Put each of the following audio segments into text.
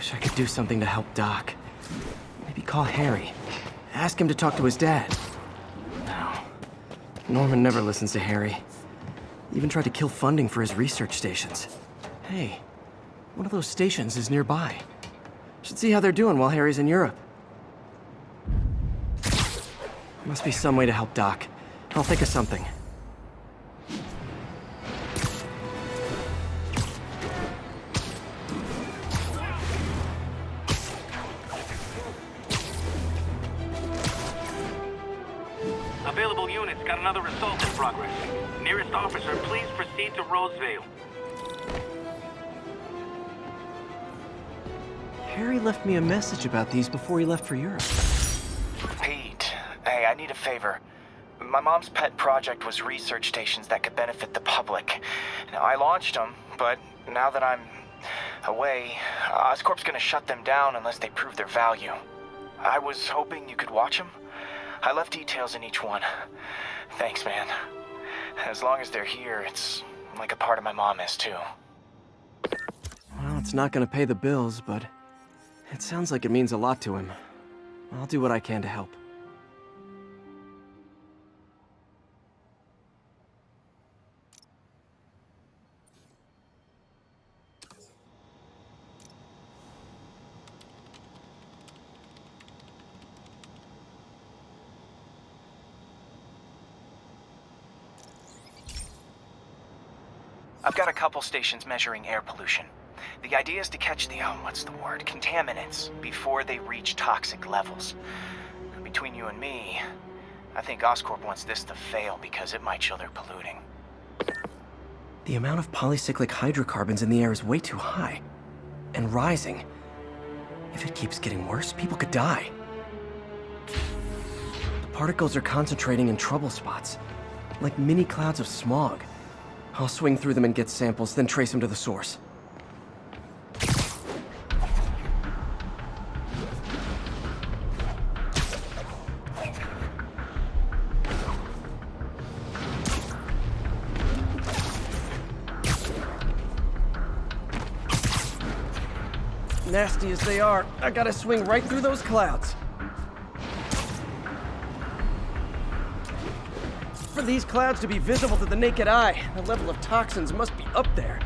Wish I could do something to help Doc. Maybe call Harry. Ask him to talk to his dad. No. Norman never listens to Harry. Even tried to kill funding for his research stations. Hey, one of those stations is nearby. Should see how they're doing while Harry's in Europe. Must be some way to help Doc. I'll think of something. Available units got another assault in progress. Nearest officer, please proceed to Roseville. Harry left me a message about these before he left for Europe. Pete, hey, I need a favor. My mom's pet project was research stations that could benefit the public. Now, I launched them, but now that I'm away, Oscorp's gonna shut them down unless they prove their value. I was hoping you could watch them. I left details in each one. Thanks, man. As long as they're here, it's like a part of my mom is, too. Well, it's not gonna pay the bills, but it sounds like it means a lot to him. I'll do what I can to help. I've got a couple stations measuring air pollution. The idea is to catch the, contaminants before they reach toxic levels. Between you and me, I think Oscorp wants this to fail because it might show they're polluting. The amount of polycyclic hydrocarbons in the air is way too high. And rising. If it keeps getting worse, people could die. The particles are concentrating in trouble spots, like mini clouds of smog. I'll swing through them and get samples, then trace them to the source. Nasty as they are, I gotta swing right through those clouds. For these clouds to be visible to the naked eye, the level of toxins must be up there.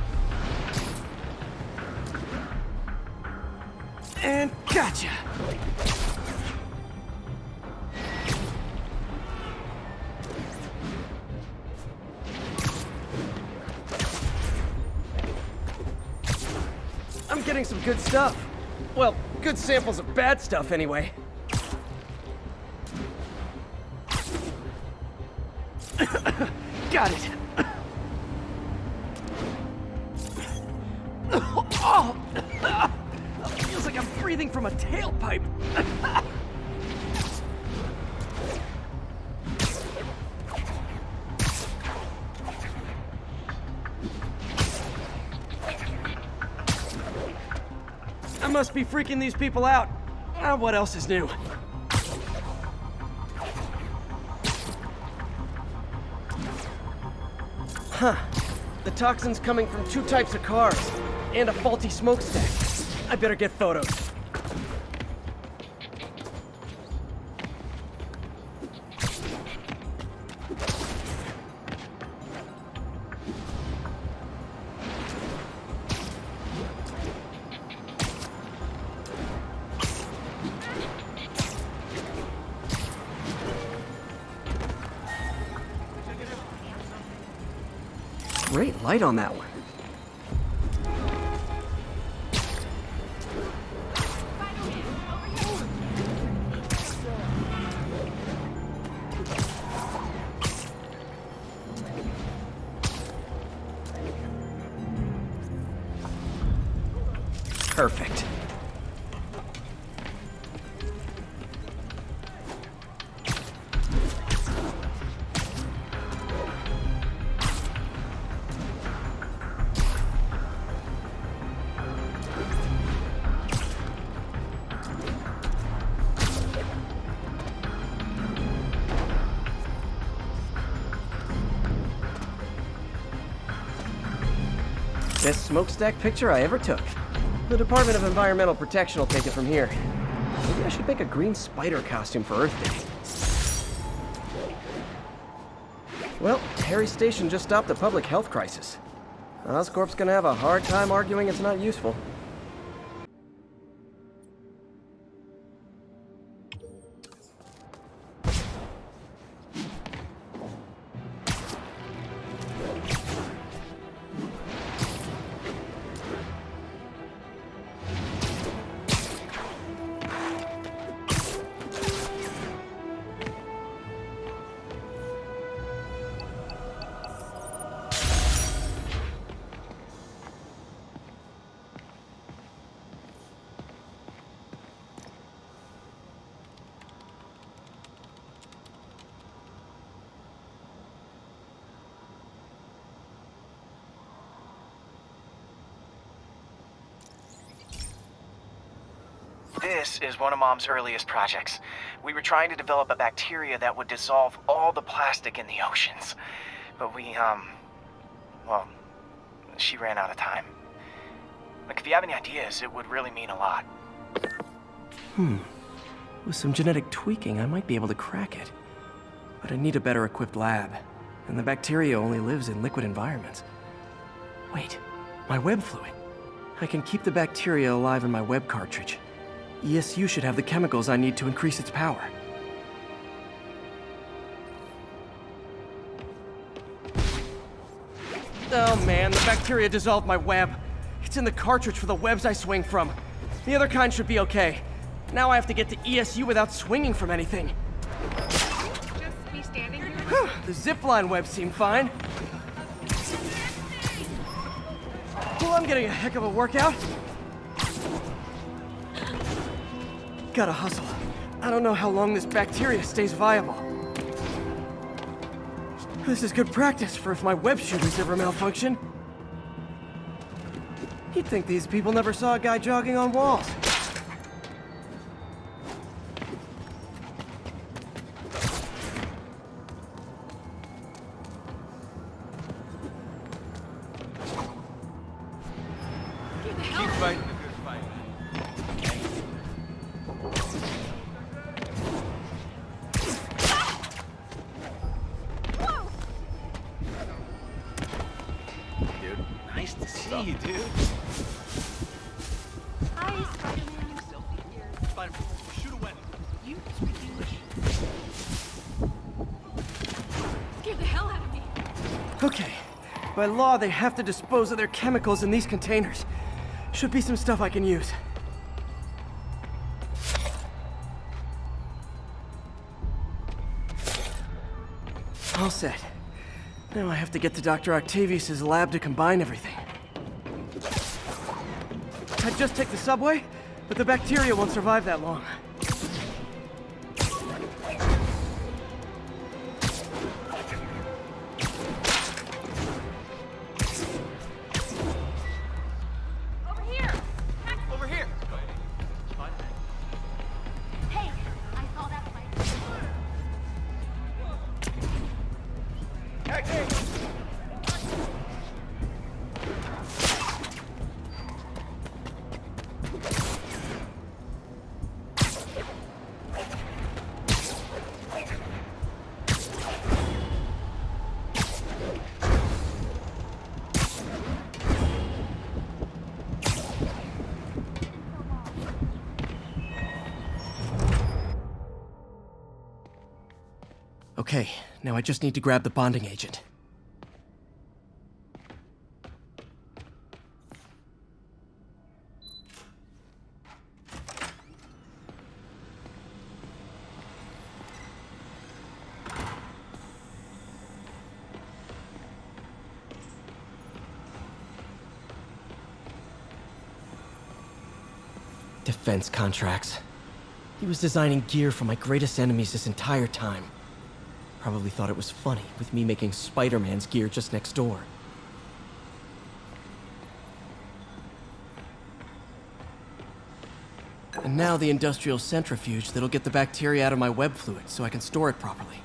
And gotcha! I'm getting some good stuff. Well, good samples of bad stuff anyway. Got it. Oh, feels like I'm breathing from a tailpipe. I must be freaking these people out. What else is new? Huh. The toxin's coming from two types of cars, and a faulty smokestack. I better get photos. Great light on that one. Perfect. Best smokestack picture I ever took. The Department of Environmental Protection will take it from here. Maybe I should make a green spider costume for Earth Day. Well, Harry's station just stopped a public health crisis. Oscorp's gonna have a hard time arguing it's not useful. This is one of Mom's earliest projects. We were trying to develop a bacteria that would dissolve all the plastic in the oceans. But well, she ran out of time. Like, if you have any ideas, it would really mean a lot. With some genetic tweaking, I might be able to crack it. But I need a better equipped lab. And the bacteria only lives in liquid environments. Wait, my web fluid. I can keep the bacteria alive in my web cartridge. ESU should have the chemicals I need to increase its power. Oh man, the bacteria dissolved my web. It's in the cartridge for the webs I swing from. The other kind should be okay. Now I have to get to ESU without swinging from anything. Just be standing here. The zipline webs seem fine. Well, I'm getting a heck of a workout. Gotta hustle. I don't know how long this bacteria stays viable. This is good practice for if my web shooters ever malfunction. You'd think these people never saw a guy jogging on walls. Keep fighting a good fight. Dude, nice to see you, dude. Hi, Spider-Man. Spider-Man, shoot away. You speak English? Scared the hell out of me. Okay. By law, they have to dispose of their chemicals in these containers. Should be some stuff I can use. All set. Now I have to get to Dr. Octavius's lab to combine everything. I'd just take the subway, but the bacteria won't survive that long. Over here. Over here. Hey, I saw that fight. Okay, now I just need to grab the bonding agent. Defense contracts. He was designing gear for my greatest enemies this entire time. Probably thought it was funny, with me making Spider-Man's gear just next door. And now the industrial centrifuge that'll get the bacteria out of my web fluid so I can store it properly.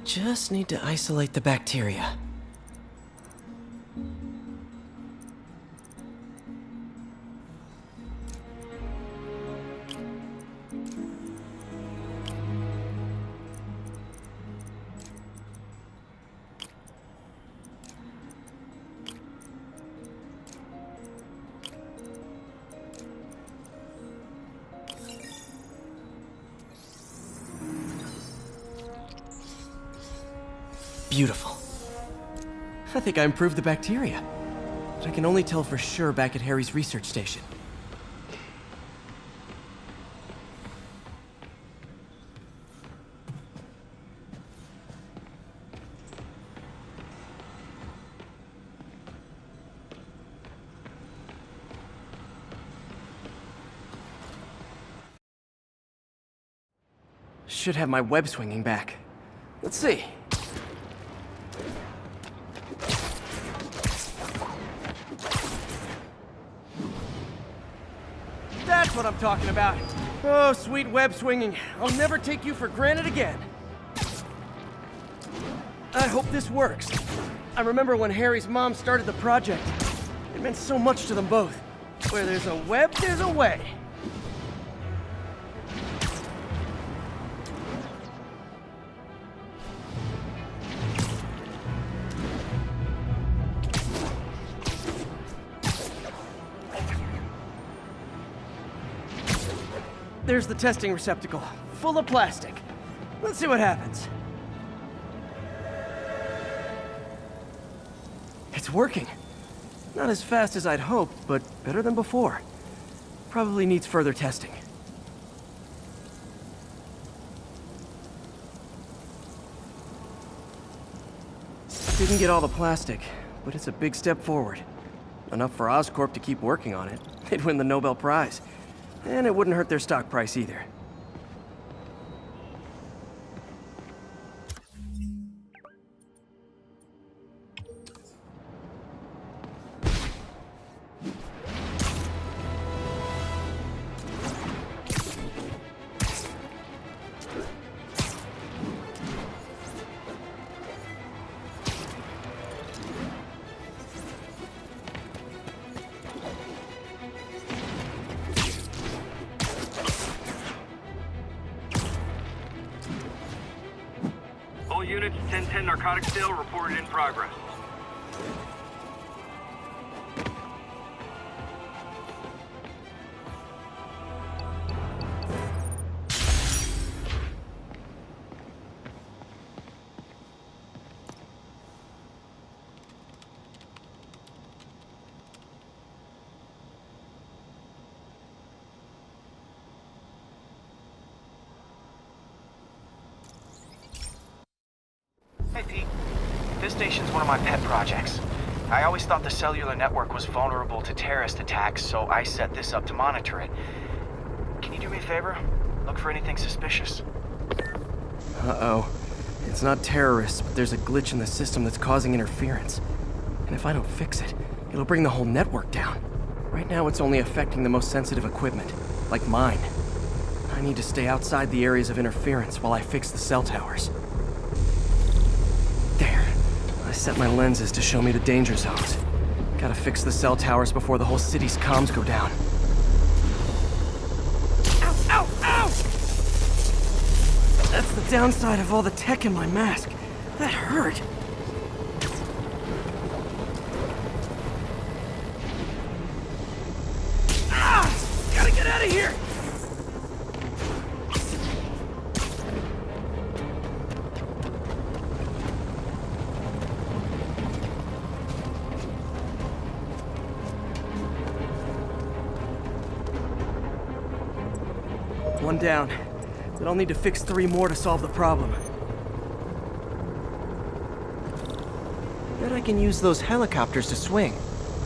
Just need to isolate the bacteria. Beautiful. I think I improved the bacteria. But I can only tell for sure back at Harry's research station. Should have my web swinging back. Let's see. That's what I'm talking about. Oh, sweet web swinging. I'll never take you for granted again. I hope this works. I remember when Harry's mom started the project. It meant so much to them both. Where there's a web, there's a way. There's the testing receptacle, full of plastic. Let's see what happens. It's working. Not as fast as I'd hoped, but better than before. Probably needs further testing. Didn't get all the plastic, but it's a big step forward. Enough for Oscorp to keep working on it. They'd win the Nobel Prize. And it wouldn't hurt their stock price either. All units, 1010 narcotic sale reported in progress. Hey, Pete. This station's one of my pet projects. I always thought the cellular network was vulnerable to terrorist attacks, so I set this up to monitor it. Can you do me a favor? Look for anything suspicious. Uh-oh. It's not terrorists, but there's a glitch in the system that's causing interference. And if I don't fix it, it'll bring the whole network down. Right now, it's only affecting the most sensitive equipment, like mine. I need to stay outside the areas of interference while I fix the cell towers. There. I set my lenses to show me the danger zones. Gotta fix the cell towers before the whole city's comms go down. Ow! Ow! Ow! That's the downside of all the tech in my mask. That hurt. Ah! Gotta get out of here! One down, but I'll need to fix 3 more to solve the problem. Bet I can use those helicopters to swing.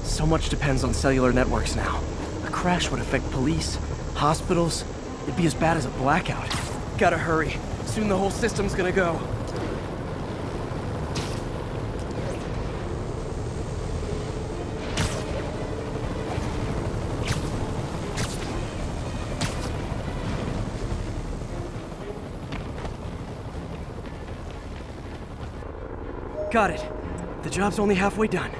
So much depends on cellular networks now. A crash would affect police, hospitals. It'd be as bad as a blackout. Gotta hurry. Soon the whole system's gonna go. Got it. The job's only halfway done.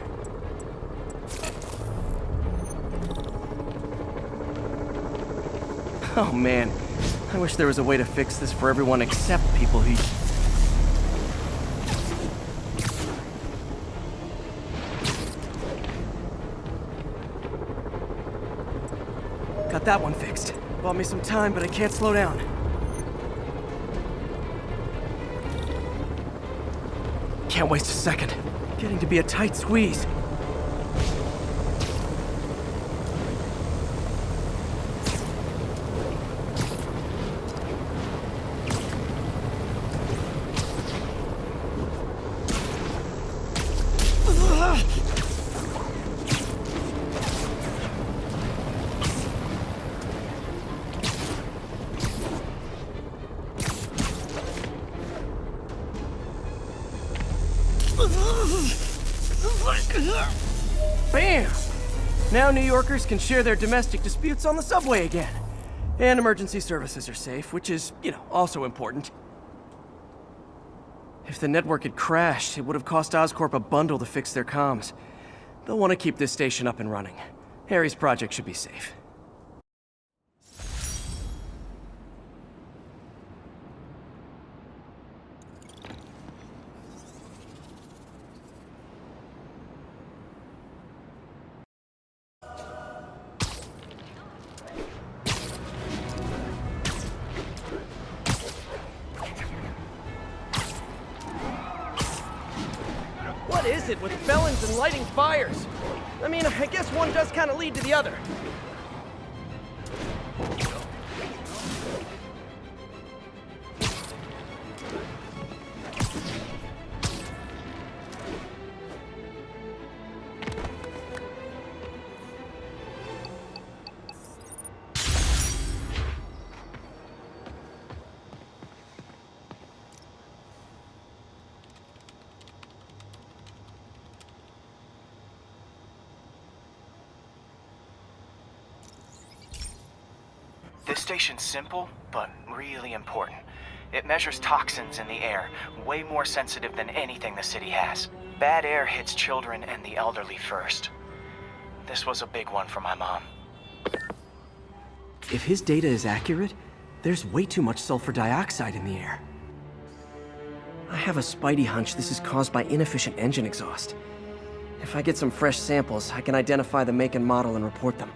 Oh man, I wish there was a way to fix this for everyone except people who... Got that one fixed. Bought me some time, but I can't slow down. Can't waste a second. Getting to be a tight squeeze. Bam! Now New Yorkers can share their domestic disputes on the subway again. And emergency services are safe, which is, also important. If the network had crashed, it would have cost Oscorp a bundle to fix their comms. They'll want to keep this station up and running. Harry's project should be safe. What is it with felons and lighting fires? I mean, I guess one does kind of lead to the other. This station's simple, but really important. It measures toxins in the air, way more sensitive than anything the city has. Bad air hits children and the elderly first. This was a big one for my mom. If his data is accurate, there's way too much sulfur dioxide in the air. I have a spidey hunch this is caused by inefficient engine exhaust. If I get some fresh samples, I can identify the make and model and report them.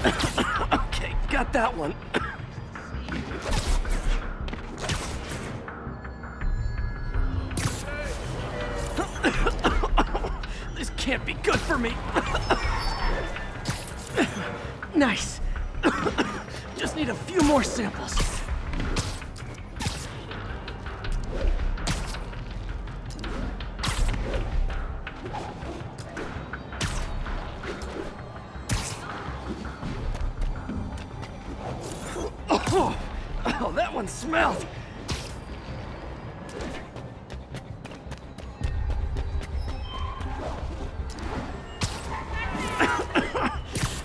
Okay, got that one. This can't be good for me. Nice. Just need a few more samples. Oh, that one smelled.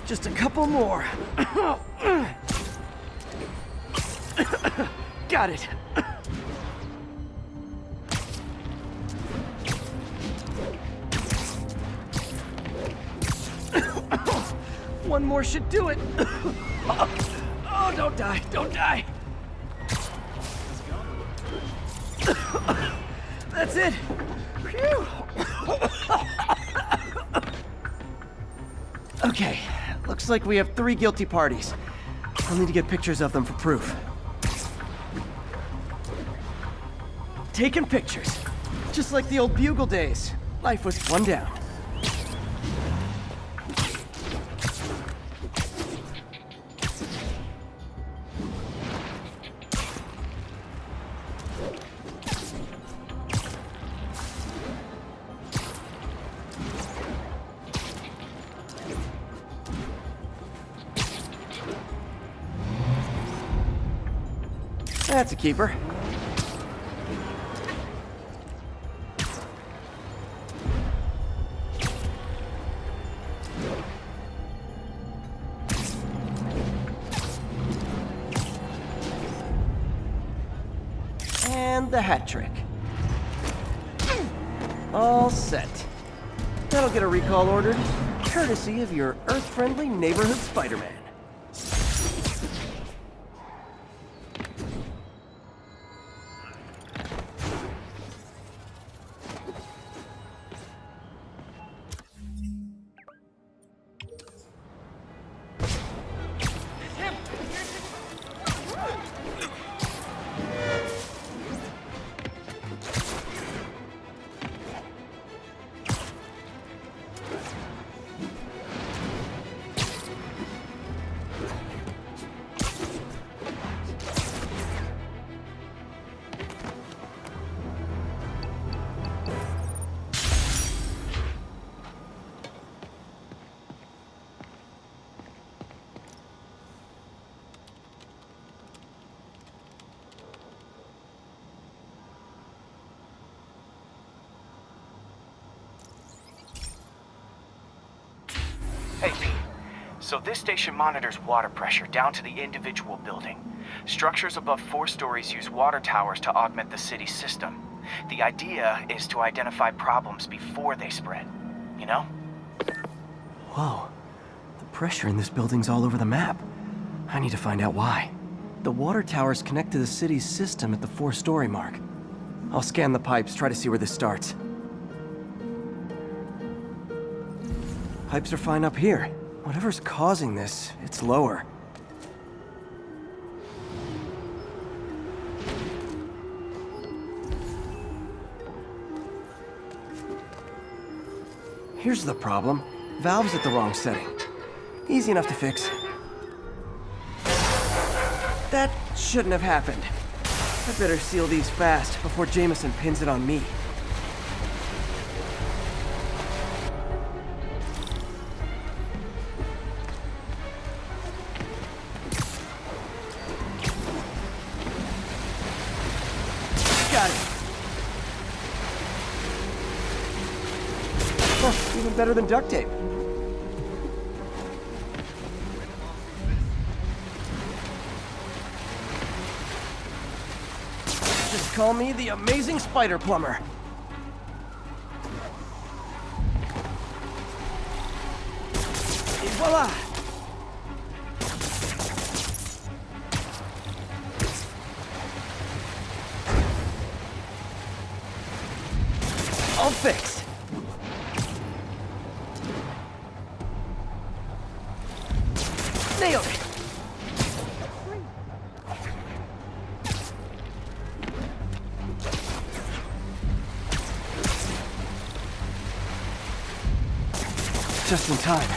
Just a couple more. Got it. One more should do it. Oh, don't die, don't die. That's it. Phew. Okay, looks like we have 3 guilty parties. I'll need to get pictures of them for proof. Taking pictures. Just like the old Bugle days. Life was one down. That's a keeper. And the hat trick. All set. That'll get a recall ordered, courtesy of your Earth-friendly neighborhood Spider-Man. Hey, Pete. So this station monitors water pressure down to the individual building. Structures above 4 stories use water towers to augment the city's system. The idea is to identify problems before they spread, you know? Whoa. The pressure in this building's all over the map. I need to find out why. The water towers connect to the city's system at the 4-story mark. I'll scan the pipes, try to see where this starts. Pipes are fine up here. Whatever's causing this, it's lower. Here's the problem. Valve's at the wrong setting. Easy enough to fix. That shouldn't have happened. I better seal these fast before Jameson pins it on me. Got it. Oh, even better than duct tape. Just call me the amazing spider plumber. Et voila! All fixed. Nailed it. Just in time.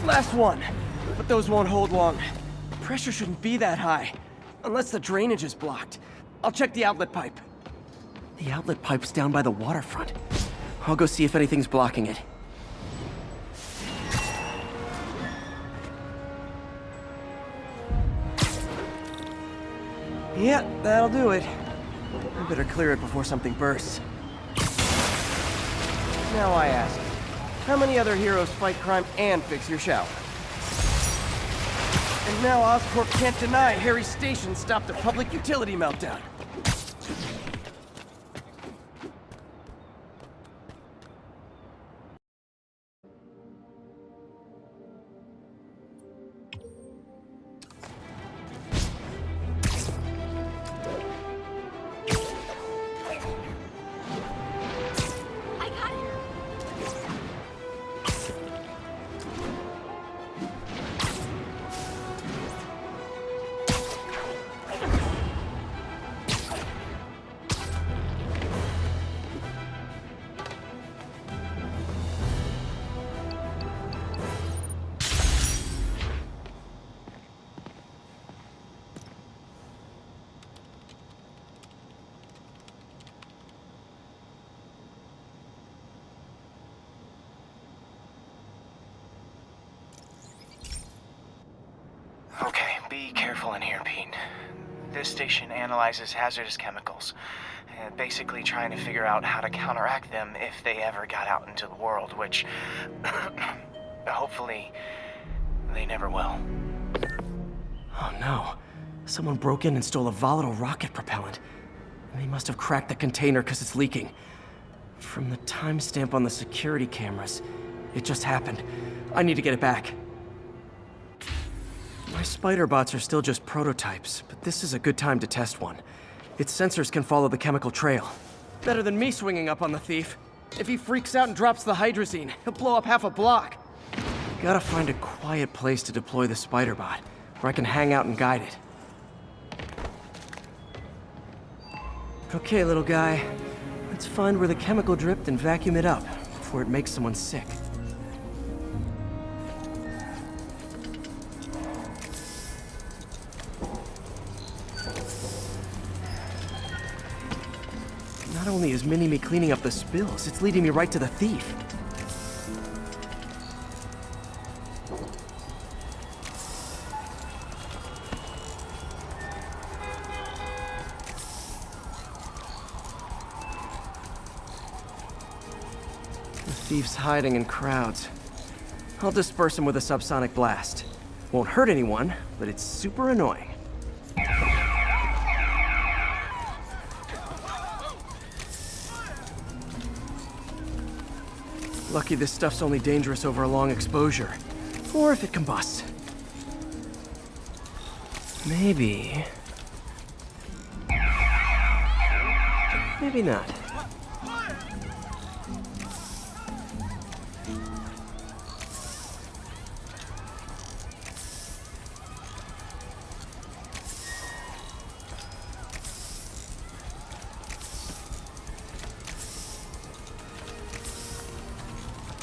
Last one. But those won't hold long. Pressure shouldn't be that high. Unless the drainage is blocked. I'll check the outlet pipe. The outlet pipe's down by the waterfront. I'll go see if anything's blocking it. Yeah, that'll do it. I better clear it before something bursts. Now I ask, how many other heroes fight crime and fix your shower? And now Oscorp can't deny Harry's station stopped a public utility meltdown. I got it. Okay, be careful in here, Pete. This station analyzes hazardous chemicals. basically trying to figure out how to counteract them if they ever got out into the world, which hopefully they never will. Oh no. Someone broke in and stole a volatile rocket propellant. And they must have cracked the container because it's leaking. From the timestamp on the security cameras, it just happened. I need to get it back. My spider bots are still just prototypes, but this is a good time to test one. Its sensors can follow the chemical trail. Better than me swinging up on the thief. If he freaks out and drops the hydrazine, he'll blow up half a block. Gotta find a quiet place to deploy the spider bot, where I can hang out and guide it. Okay, little guy. Let's find where the chemical dripped and vacuum it up before it makes someone sick. Not only is Mini-Me cleaning up the spills, it's leading me right to the thief. The thief's hiding in crowds. I'll disperse him with a subsonic blast. Won't hurt anyone, but it's super annoying. Lucky this stuff's only dangerous over a long exposure. Or if it combusts. Maybe... maybe not.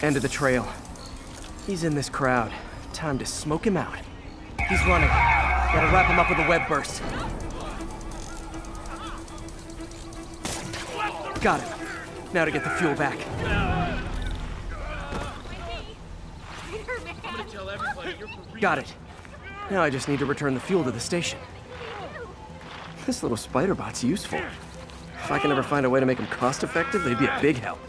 End of the trail. He's in this crowd. Time to smoke him out. He's running. Gotta wrap him up with a web burst. Got him. Now to get the fuel back. Got it. Now I just need to return the fuel to the station. This little spider bot's useful. If I can ever find a way to make them cost-effective, they'd be a big help.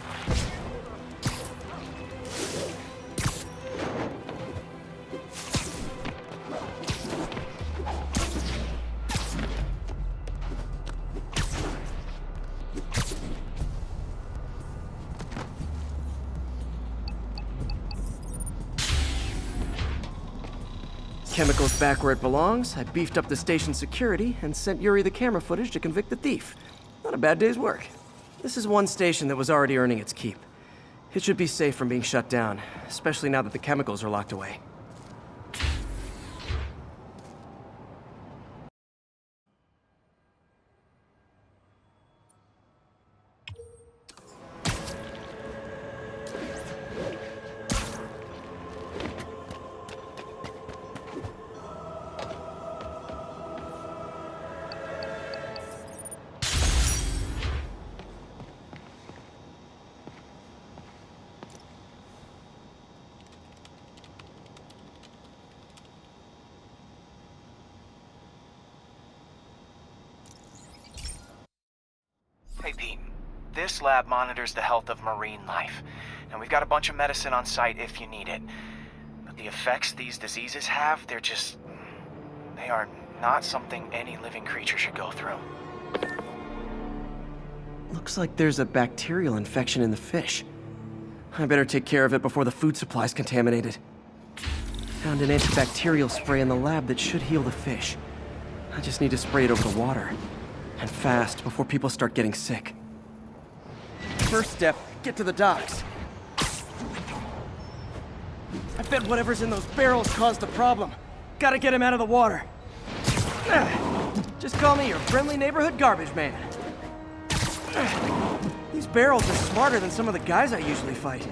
Chemicals back where it belongs. I beefed up the station security and sent Yuri the camera footage to convict the thief. Not a bad day's work. This is one station that was already earning its keep. It should be safe from being shut down, especially now that the chemicals are locked away. Hey Pete, this lab monitors the health of marine life, and we've got a bunch of medicine on site if you need it. But the effects these diseases have, they are not something any living creature should go through. Looks like there's a bacterial infection in the fish. I better take care of it before the food supply's contaminated. Found an antibacterial spray in the lab that should heal the fish. I just need to spray it over the water. And fast, before people start getting sick. First step, get to the docks. I bet whatever's in those barrels caused the problem. Gotta get him out of the water. Just call me your friendly neighborhood garbage man. These barrels are smarter than some of the guys I usually fight.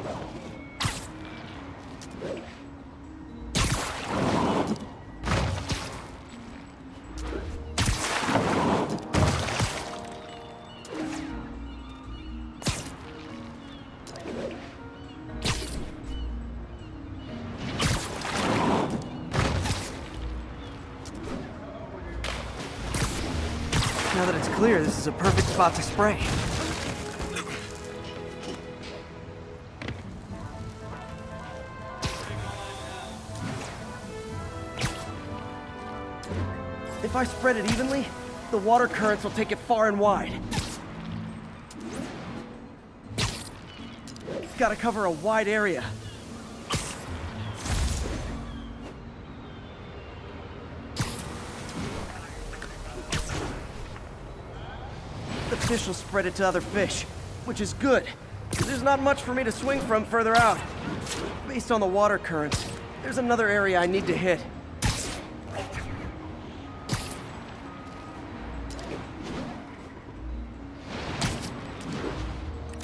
Now that it's clear, this is a perfect spot to spray. If I spread it evenly, the water currents will take it far and wide. Gotta cover a wide area. The fish will spread it to other fish, which is good. There's not much for me to swing from further out. Based on the water currents, there's another area I need to hit.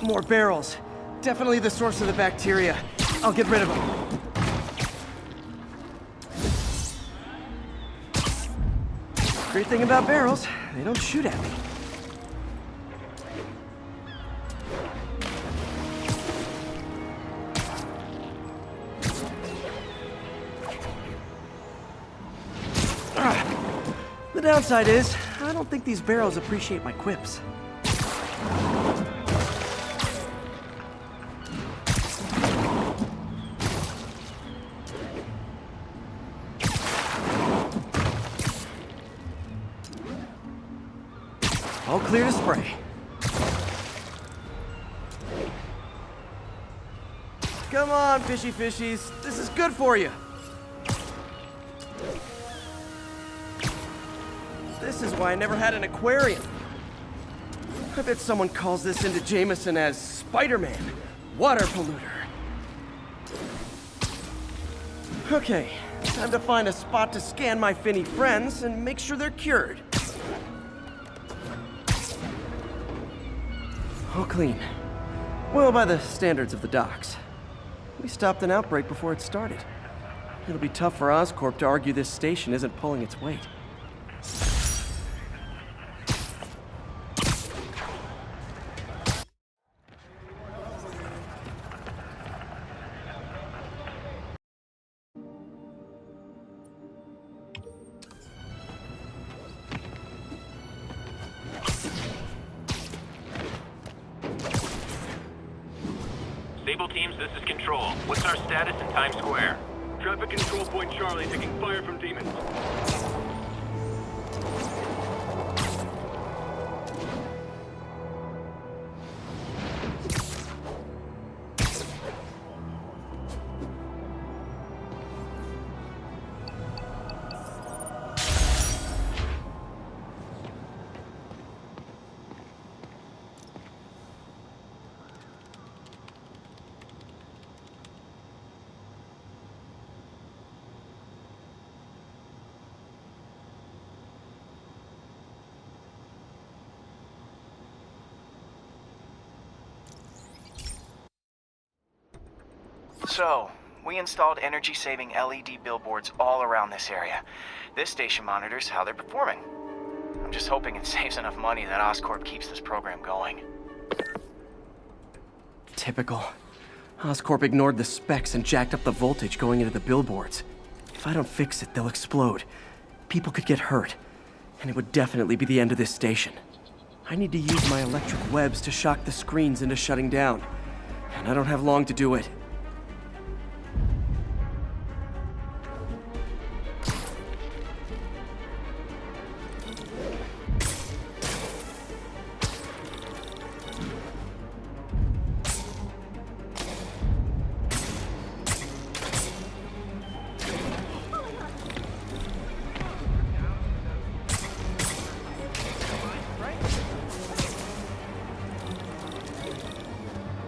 More barrels. Definitely the source of the bacteria. I'll get rid of them. Great thing about barrels, they don't shoot at me. The downside is, I don't think these barrels appreciate my quips. All clear to spray. Come on, fishy fishies. This is good for you. This is why I never had an aquarium. I bet someone calls this into Jameson as Spider-Man, water polluter. Okay, time to find a spot to scan my finny friends and make sure they're cured. All clean. Well, by the standards of the docks. We stopped an outbreak before it started. It'll be tough for Oscorp to argue this station isn't pulling its weight. Sable teams, this is Control. What's our status in Times Square? Traffic control point Charlie taking fire from demons. So, we installed energy-saving LED billboards all around this area. This station monitors how they're performing. I'm just hoping it saves enough money that Oscorp keeps this program going. Typical. Oscorp ignored the specs and jacked up the voltage going into the billboards. If I don't fix it, they'll explode. People could get hurt. And it would definitely be the end of this station. I need to use my electric webs to shock the screens into shutting down. And I don't have long to do it.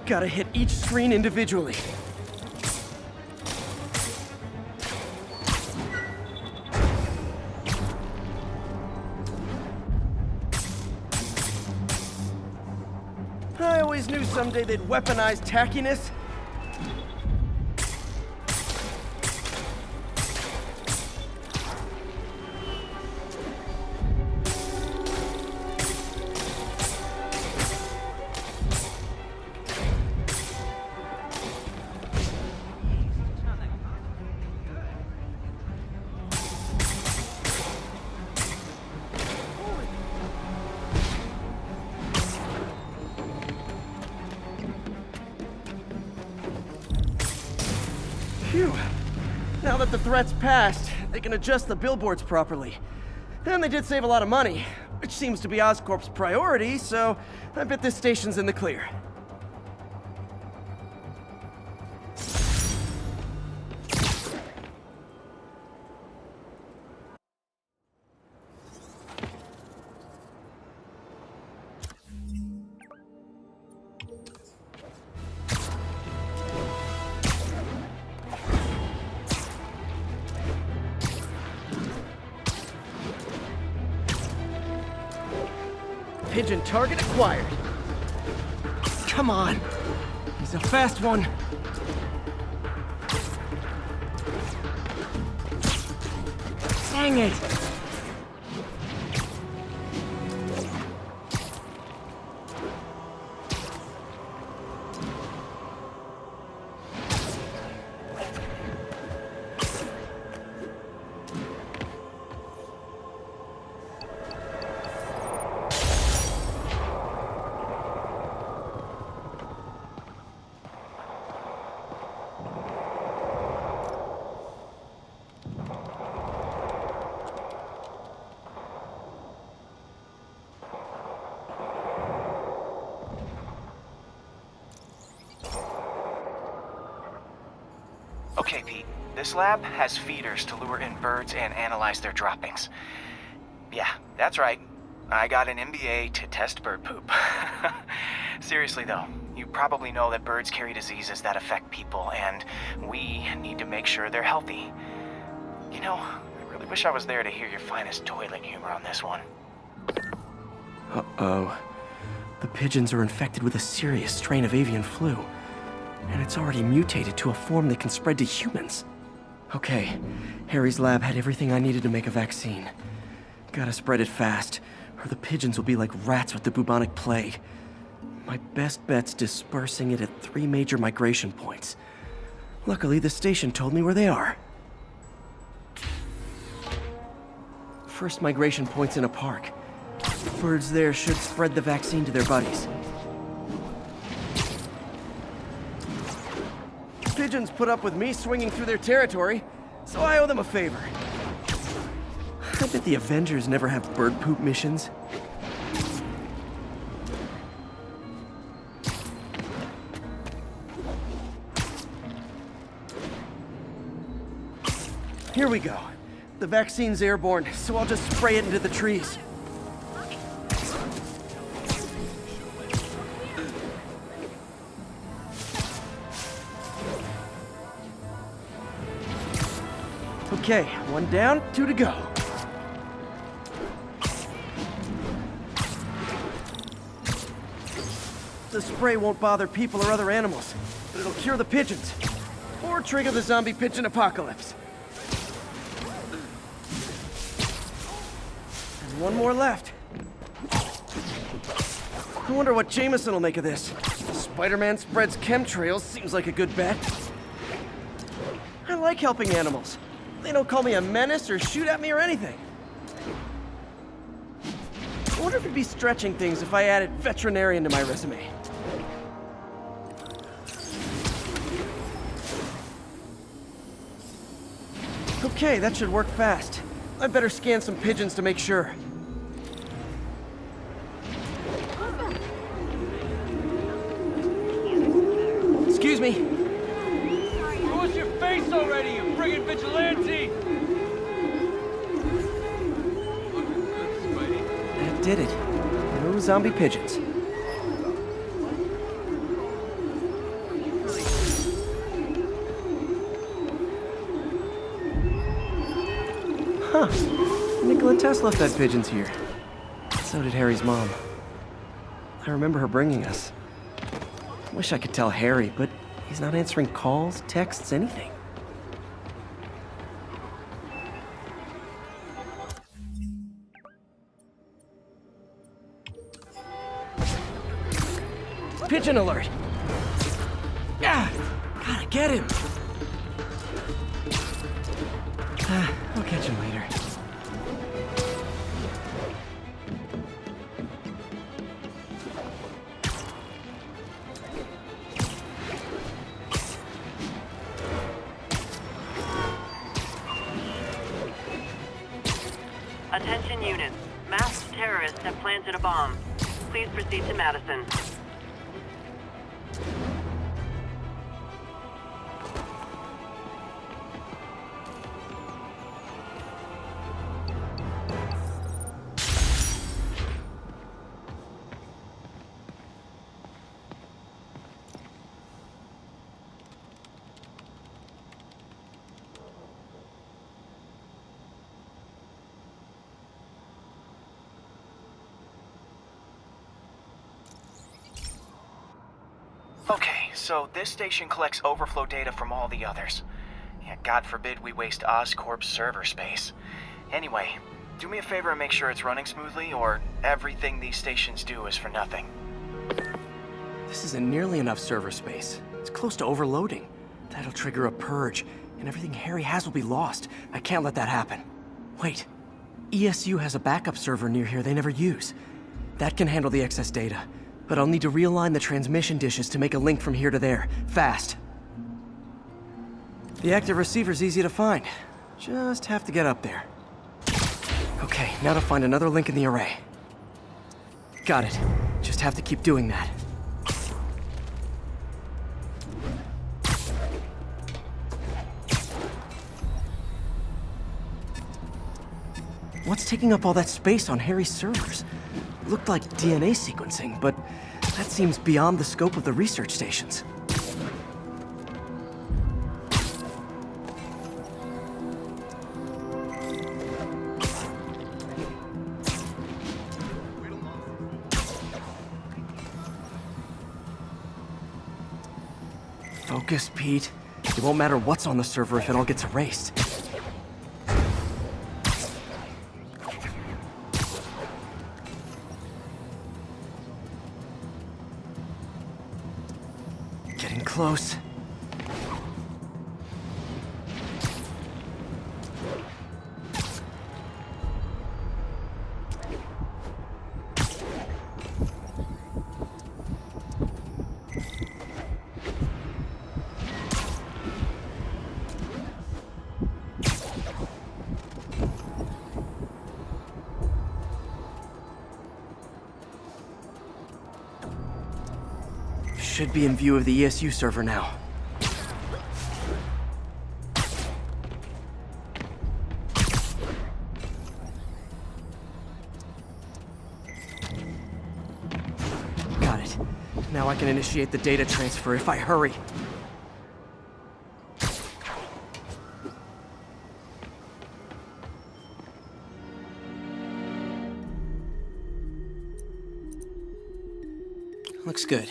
Gotta hit each screen individually. I always knew someday they'd weaponize tackiness. Phew. Now that the threat's passed, they can adjust the billboards properly. And they did save a lot of money, which seems to be Oscorp's priority, so I bet this station's in the clear. Pigeon target acquired. Come on. He's a fast one. Dang it. Okay, Pete. This lab has feeders to lure in birds and analyze their droppings. Yeah, that's right. I got an MBA to test bird poop. Seriously though, you probably know that birds carry diseases that affect people, and we need to make sure they're healthy. You know, I really wish I was there to hear your finest toilet humor on this one. Uh-oh. The pigeons are infected with a serious strain of avian flu. And it's already mutated to a form that can spread to humans. Okay, Harry's lab had everything I needed to make a vaccine. Gotta spread it fast, or the pigeons will be like rats with the bubonic plague. My best bet's dispersing it at 3 major migration points. Luckily, the station told me where they are. First migration point's in a park. Birds there should spread the vaccine to their buddies. Pigeons put up with me swinging through their territory, so I owe them a favor. I bet the Avengers never have bird poop missions. Here we go. The vaccine's airborne, so I'll just spray it into the trees. Okay, 1 down, 2 to go. The spray won't bother people or other animals, but it'll cure the pigeons. Or trigger the zombie pigeon apocalypse. And 1 more left. I wonder what Jameson will make of this. Spider-Man spreads chemtrails seems like a good bet. I like helping animals. They don't call me a menace or shoot at me or anything. I wonder if it'd be stretching things if I added veterinarian to my resume. Okay, that should work fast. I better scan some pigeons to make sure. Excuse me. Show us your face already, you friggin' vigilante! That did it. No zombie pigeons. Huh. Nikola Tesla fed pigeons here. So did Harry's mom. I remember her bringing us. Wish I could tell Harry, but he's not answering calls, texts, anything. Pigeon alert! Ah, gotta get him! I'll catch him later. Attention units. Masked terrorists have planted a bomb. Please proceed to Madison. Okay, so this station collects overflow data from all the others. Yeah, God forbid we waste Oscorp's server space. Anyway, do me a favor and make sure it's running smoothly, or everything these stations do is for nothing. This isn't nearly enough server space. It's close to overloading. That'll trigger a purge, and everything Harry has will be lost. I can't let that happen. Wait. ESU has a backup server near here they never use. That can handle the excess data. But I'll need to realign the transmission dishes to make a link from here to there, fast. The active receiver's easy to find. Just have to get up there. Okay, now to find another link in the array. Got it. Just have to keep doing that. What's taking up all that space on Harry's servers? Looked like DNA sequencing, but that seems beyond the scope of the research stations. Focus, Pete. It won't matter what's on the server if it all gets erased. Close. Should be in view of the ESU server now. Got it. Now I can initiate the data transfer if I hurry. Looks good.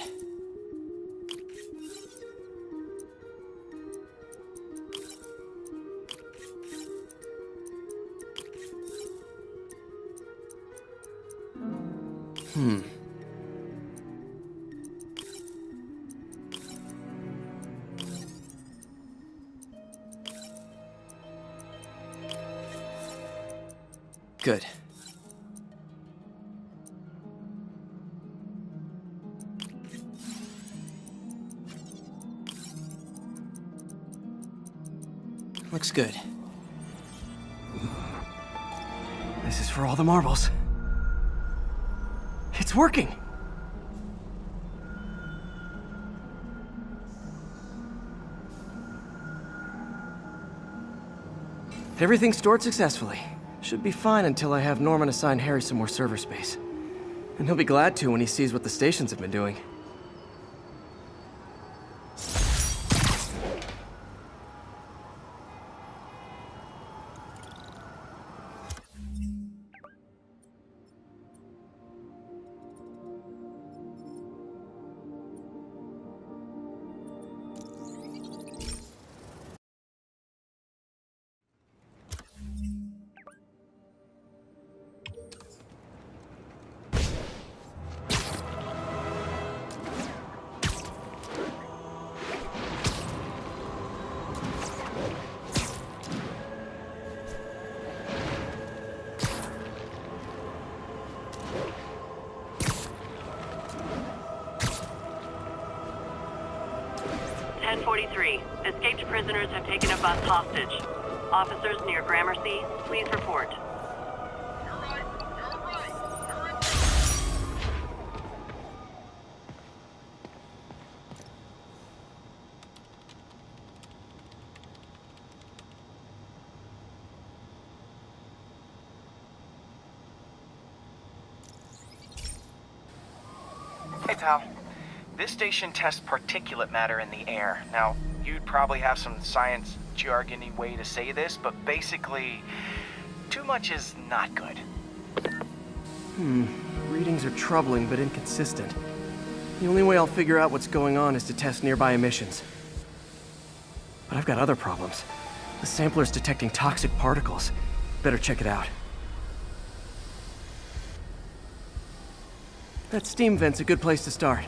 Good. Looks good. This is for all the marbles. It's working! Everything's stored successfully. Should be fine until I have Norman assign Harry some more server space. And he'll be glad to when he sees what the stations have been doing. Escaped prisoners have taken a bus hostage. Officers near Gramercy, please report. Hey, pal. This station tests particulate matter in the air. Now, you'd probably have some science jargony way to say this, but basically, too much is not good. Readings are troubling but inconsistent. The only way I'll figure out what's going on is to test nearby emissions. But I've got other problems. The sampler's detecting toxic particles. Better check it out. That steam vent's a good place to start.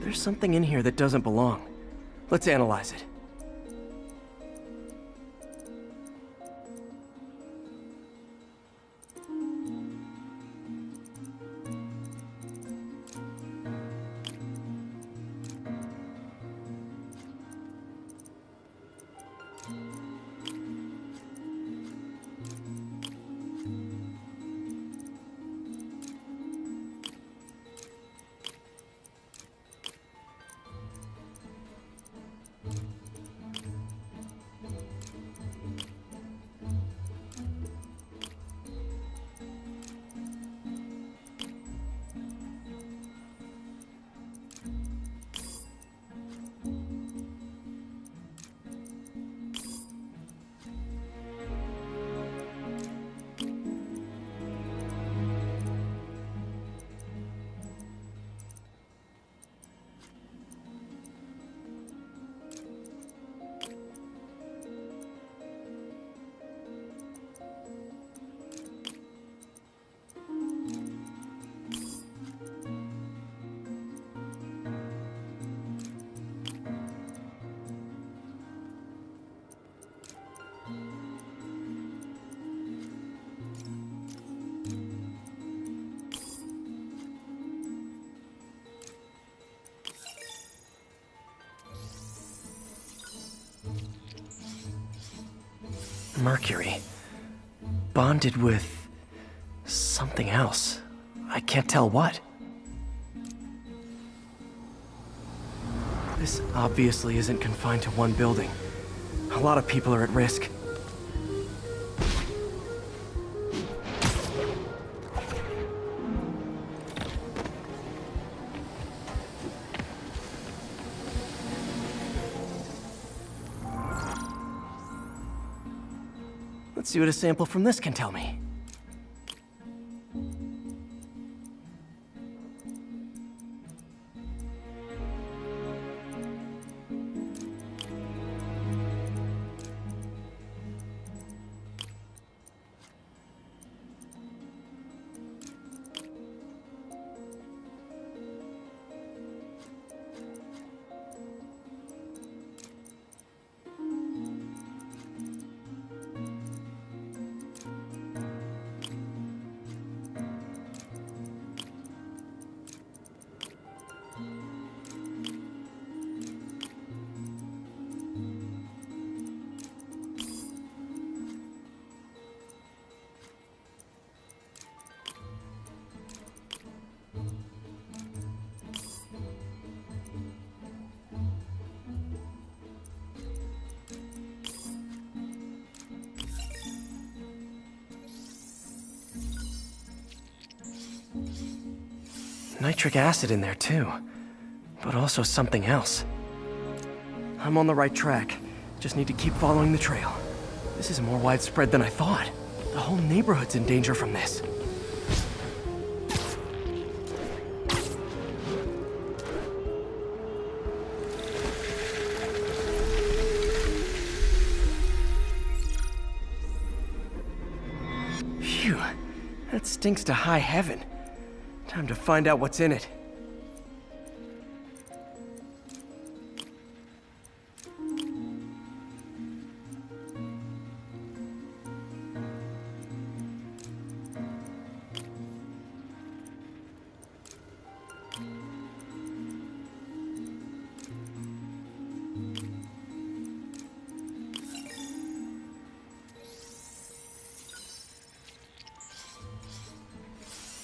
There's something in here that doesn't belong. Let's analyze it. Mercury. Bonded with something else. I can't tell what. This obviously isn't confined to one building. A lot of people are at risk. Let's see what a sample from this can tell me. Nitric acid in there too, but also something else. I'm on the right track. Just need to keep following the trail. This is more widespread than I thought. The whole neighborhood's in danger from this. Phew, that stinks to high heaven. Time to find out what's in it.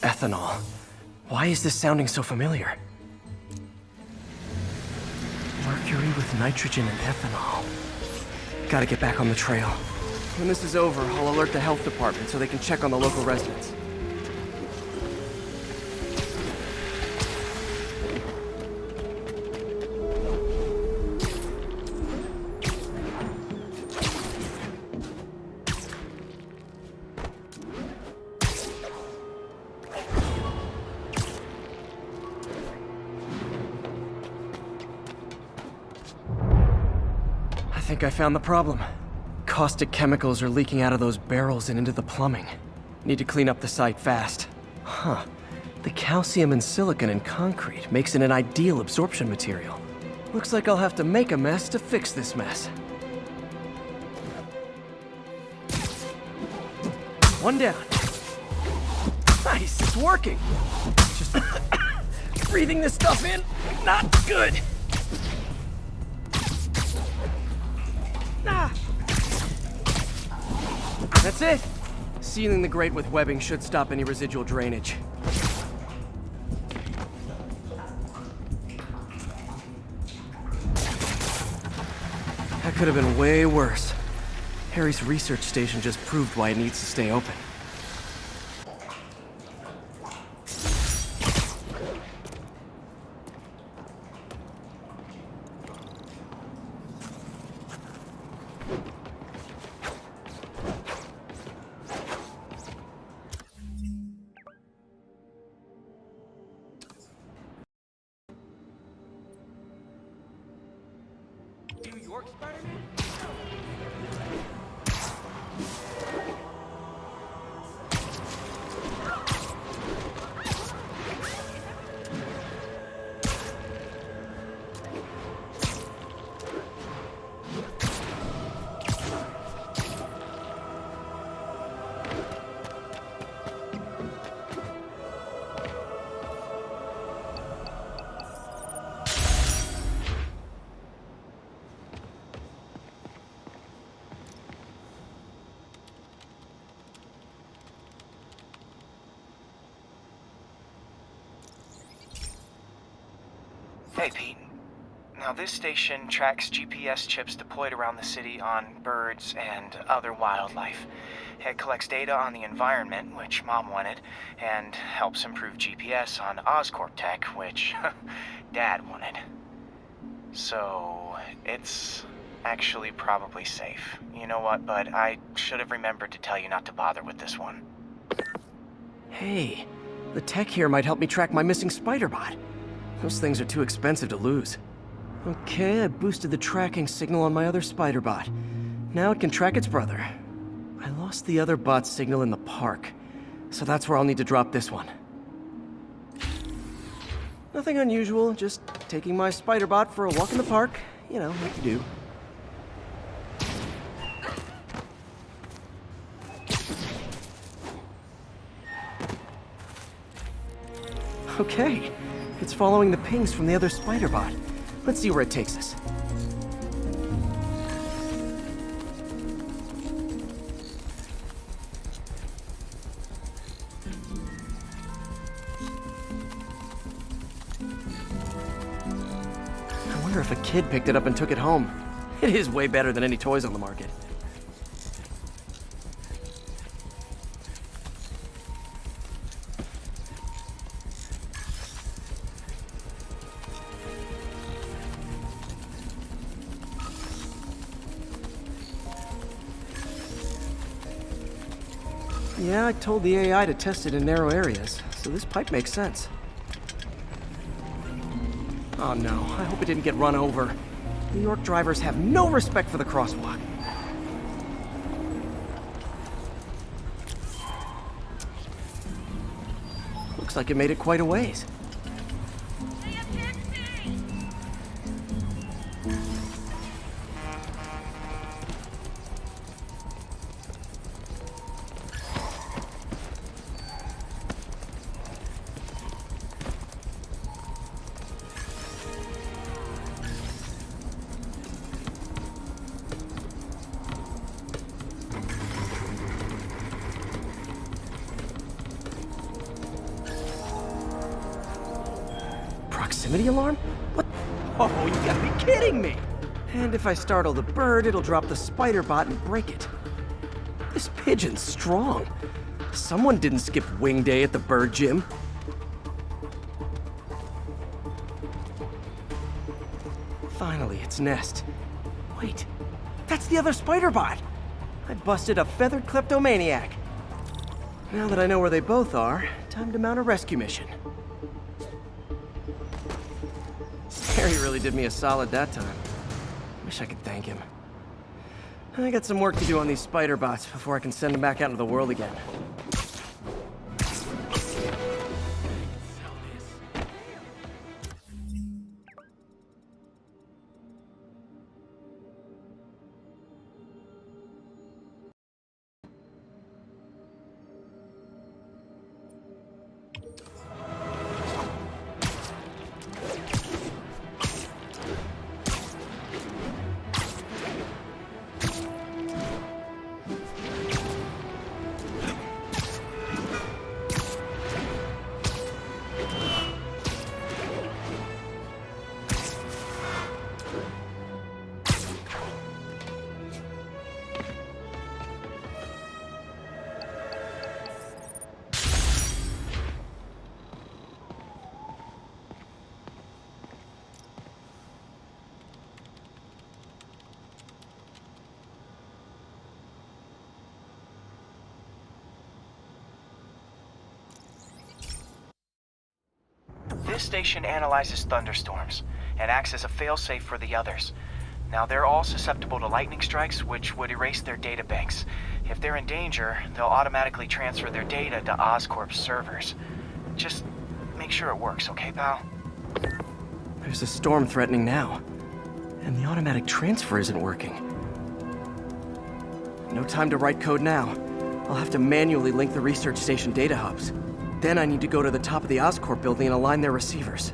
Ethanol. Why is this sounding so familiar? Mercury with nitrogen and ethanol. Gotta get back on the trail. When this is over, I'll alert the health department so they can check on the local residents. I think I found the problem. Caustic chemicals are leaking out of those barrels and into the plumbing. Need to clean up the site fast. Huh. The calcium and silicon in concrete makes it an ideal absorption material. Looks like I'll have to make a mess to fix this mess. One down. Nice, it's working. Just breathing this stuff in, not good. Ah. That's it. Sealing the grate with webbing should stop any residual drainage. That could have been way worse. Harry's research station just proved why it needs to stay open. New York Spider-Man? Hey, Pete. Now, this station tracks GPS chips deployed around the city on birds and other wildlife. It collects data on the environment, which Mom wanted, and helps improve GPS on Oscorp tech, which Dad wanted. So, it's actually probably safe. You know what, bud? I should have remembered to tell you not to bother with this one. Hey, the tech here might help me track my missing spider-bot. Those things are too expensive to lose. Okay, I boosted the tracking signal on my other spider-bot. Now it can track its brother. I lost the other bot's signal in the park, so that's where I'll need to drop this one. Nothing unusual, just taking my spider-bot for a walk in the park. You know, like you do. Okay, it's following the pings from the other spider-bot. Let's see where it takes us. I wonder if a kid picked it up and took it home. It is way better than any toys on the market. Yeah, I told the AI to test it in narrow areas, so this pipe makes sense. Oh no, I hope it didn't get run over. New York drivers have no respect for the crosswalk. Looks like it made it quite a ways. Proximity alarm? What? Oh, you gotta be kidding me! And if I startle the bird, it'll drop the spider bot and break it. This pigeon's strong. Someone didn't skip wing day at the bird gym. Finally, its nest. Wait, that's the other spider bot. I busted a feathered kleptomaniac. Now that I know where they both are, time to mount a rescue mission. Harry really did me a solid that time. Wish I could thank him. I got some work to do on these spider bots before I can send them back out into the world again. This station analyzes thunderstorms and acts as a failsafe for the others. Now, they're all susceptible to lightning strikes, which would erase their databanks. If they're in danger, they'll automatically transfer their data to Oscorp's servers. Just make sure it works, okay, pal? There's a storm threatening now, and the automatic transfer isn't working. No time to write code now. I'll have to manually link the research station data hubs. Then I need to go to the top of the Oscorp building and align their receivers.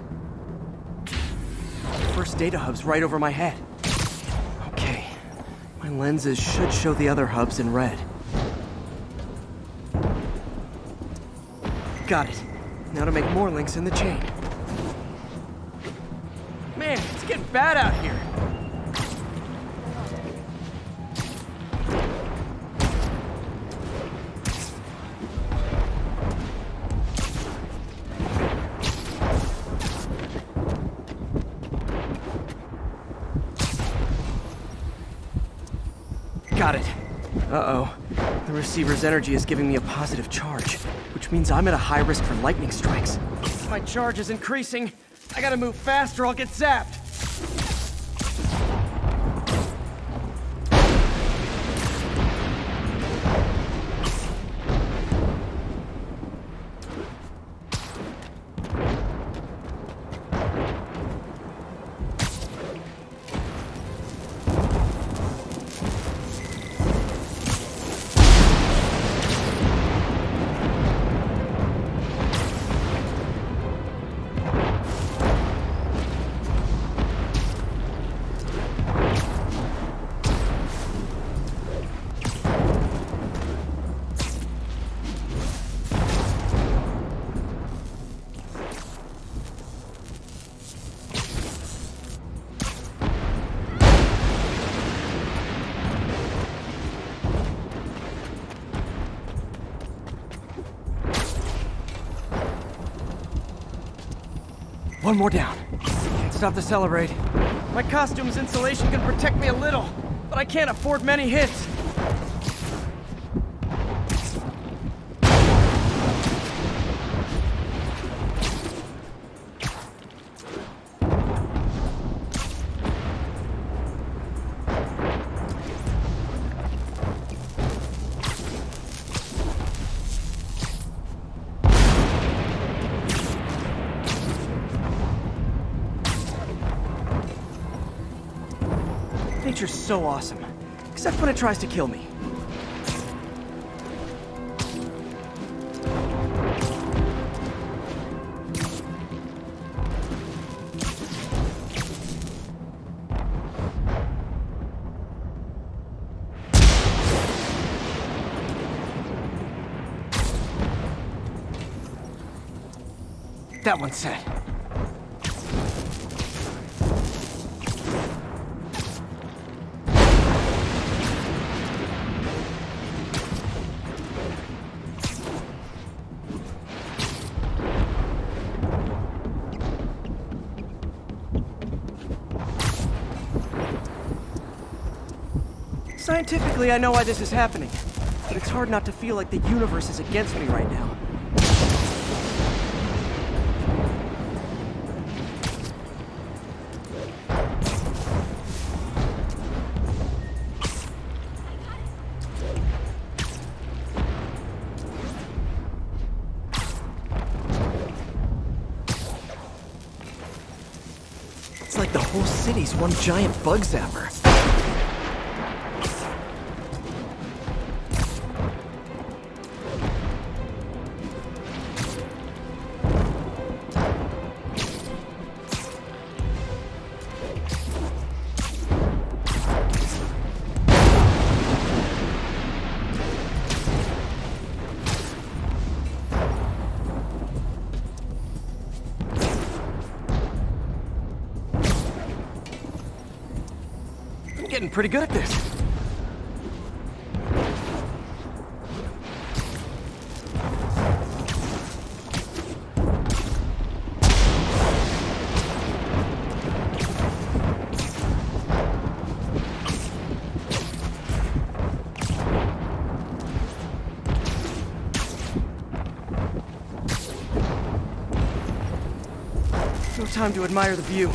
The first data hub's right over my head. Okay, my lenses should show the other hubs in red. Got it. Now to make more links in the chain. Man, it's getting bad out here. Got it. Uh-oh. The receiver's energy is giving me a positive charge, which means I'm at a high risk for lightning strikes. My charge is increasing. I gotta move fast or I'll get zapped. One more down. Can't stop to celebrate. My costume's insulation can protect me a little, but I can't afford many hits. Nature's so awesome, except when it tries to kill me. That one's set. Scientifically, I know why this is happening, but it's hard not to feel like the universe is against me right now. It's like the whole city's one giant bug zapper. Getting pretty good at this. No time to admire the view.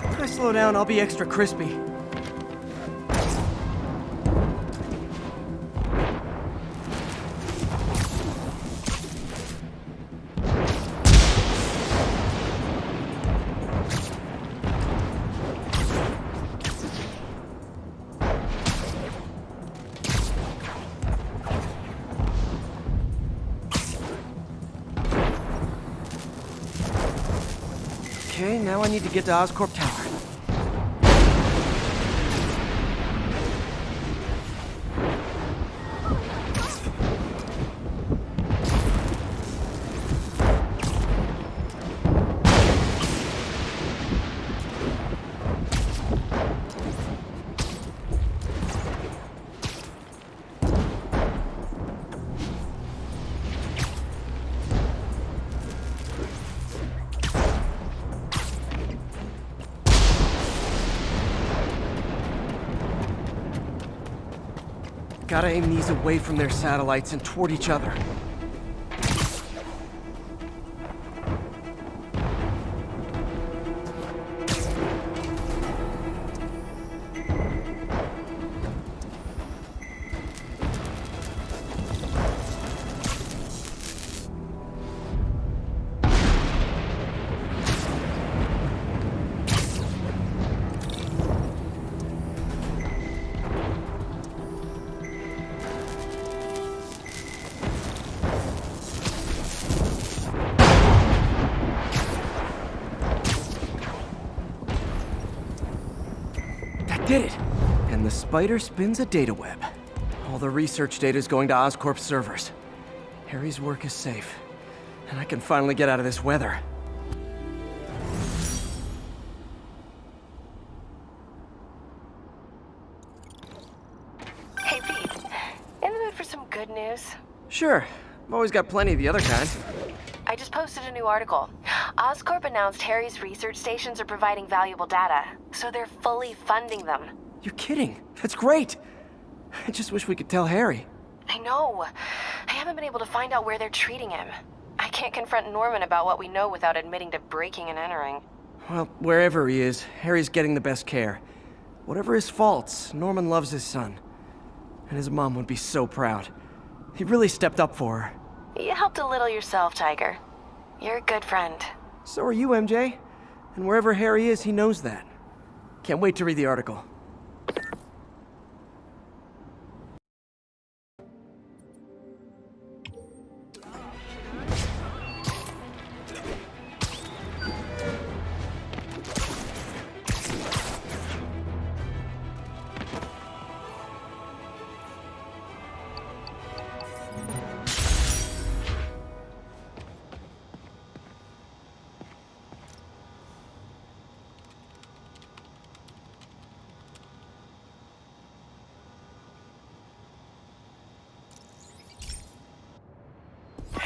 If I slow down, I'll be extra crispy. Okay, now I need to get to Oscorp Tower. Gotta aim these away from their satellites and toward each other. Did it! And the spider spins a data web. All the research data is going to Oscorp's servers. Harry's work is safe, and I can finally get out of this weather. Hey, Pete. In the mood for some good news? Sure, I've always got plenty of the other kind. I just posted a new article. Oscorp announced Harry's research stations are providing valuable data, so they're fully funding them. You're kidding. That's great. I just wish we could tell Harry. I know. I haven't been able to find out where they're treating him. I can't confront Norman about what we know without admitting to breaking and entering. Well, wherever he is, Harry's getting the best care. Whatever his faults, Norman loves his son. And his mom would be so proud. He really stepped up for her. You helped a little yourself, Tiger. You're a good friend. So are you, MJ. And wherever Harry is, he knows that. Can't wait to read the article.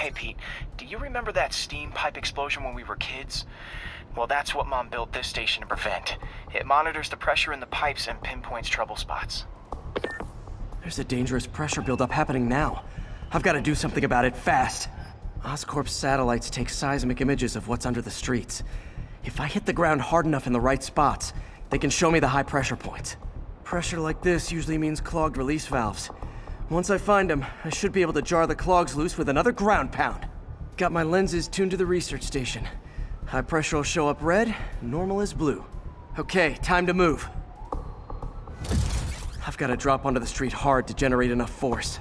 Hey, Pete, do you remember that steam pipe explosion when we were kids? Well, that's what Mom built this station to prevent. It monitors the pressure in the pipes and pinpoints trouble spots. There's a dangerous pressure buildup happening now. I've got to do something about it fast. Oscorp's satellites take seismic images of what's under the streets. If I hit the ground hard enough in the right spots, they can show me the high pressure points. Pressure like this usually means clogged release valves. Once I find them, I should be able to jar the clogs loose with another ground pound. Got my lenses tuned to the research station. High pressure will show up red, normal is blue. Okay, time to move. I've got to drop onto the street hard to generate enough force.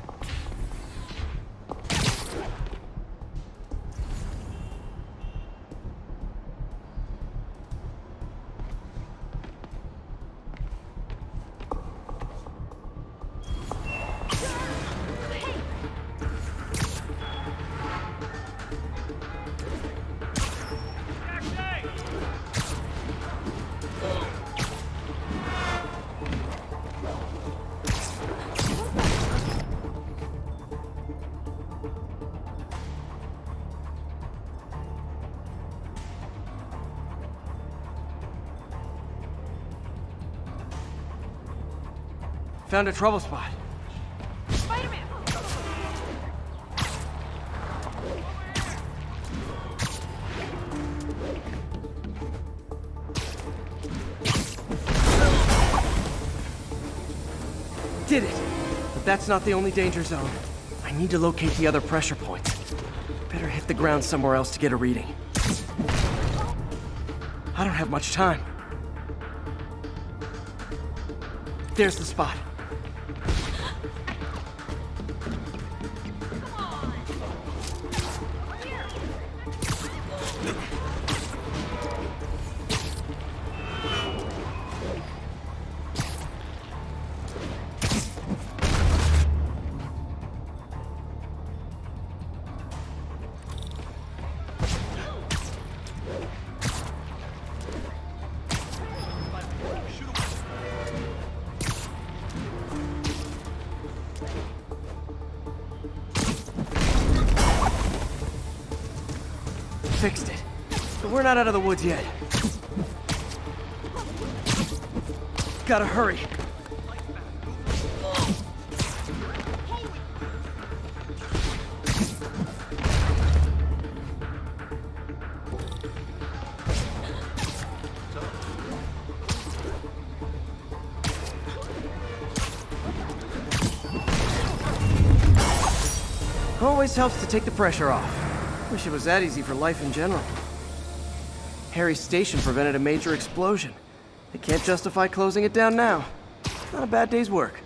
Found a trouble spot. Spider-Man! Did it! But that's not the only danger zone. I need to locate the other pressure points. Better hit the ground somewhere else to get a reading. I don't have much time. There's the spot. Fixed it. But we're not out of the woods yet. Gotta hurry. Always helps to take the pressure off. Wish it was that easy for life in general. Harry's station prevented a major explosion. They can't justify closing it down now. Not a bad day's work.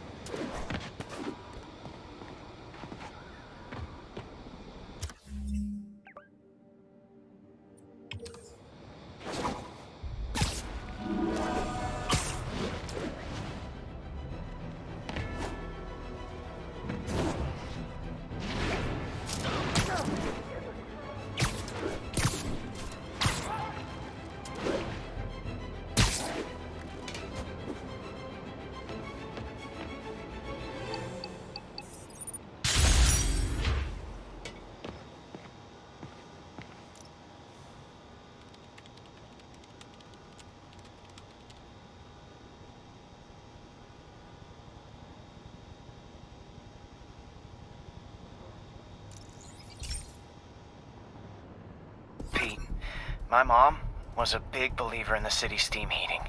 My mom was a big believer in the city's steam heating.